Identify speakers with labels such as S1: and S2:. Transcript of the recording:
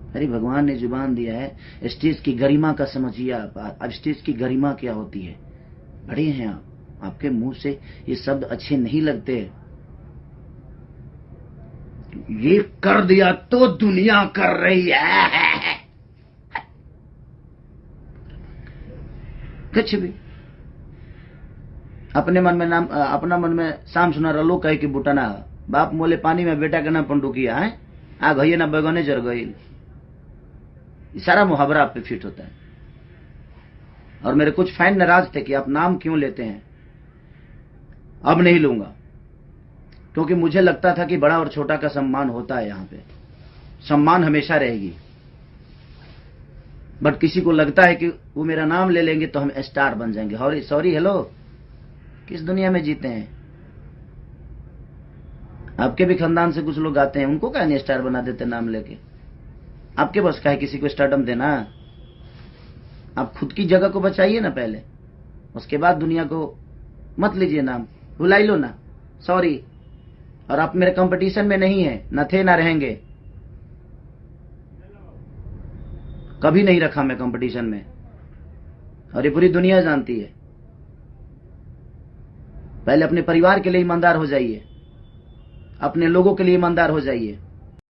S1: अरे भगवान ने जुबान दिया है, स्टेज की गरिमा का समझिए आप। अब स्टेज की गरिमा क्या होती है? बड़े हैं आप, आपके मुंह से ये शब्द अच्छे नहीं लगते। ये कर दिया तो दुनिया कर रही है, कुछ भी अपने मन में नाम, अपना मन में शाम सुना रलो कहे कि बुटना बाप मोले पानी में बेटा के नाम पंडुकिया है, आ गई ना बैगने जर गई। सारा मुहावरा आप पे फिट होता है। और मेरे कुछ फैन नाराज थे कि आप नाम क्यों लेते हैं। अब नहीं लूंगा, क्योंकि मुझे लगता था कि बड़ा और छोटा का सम्मान होता है। यहां पे सम्मान हमेशा रहेगी, बट किसी को लगता है कि वो मेरा नाम ले लेंगे तो हम स्टार बन जाएंगे। सॉरी हेलो, किस दुनिया में जीते हैं? आपके भी खानदान से कुछ लोग आते हैं, उनको क्या नहीं स्टार बना देते नाम लेके? आपके बस का है किसी को स्टारडम देना? आप खुद की जगह को बचाइए ना पहले, उसके बाद दुनिया को मत लीजिए नाम, भुला लो ना। सॉरी, और आप मेरे कंपटीशन में नहीं है, न थे ना रहेंगे, कभी नहीं रखा मैं कंपटीशन में, और ये पूरी दुनिया जानती है। पहले अपने परिवार के लिए ईमानदार हो जाइए, अपने लोगों के लिए ईमानदार हो जाइए।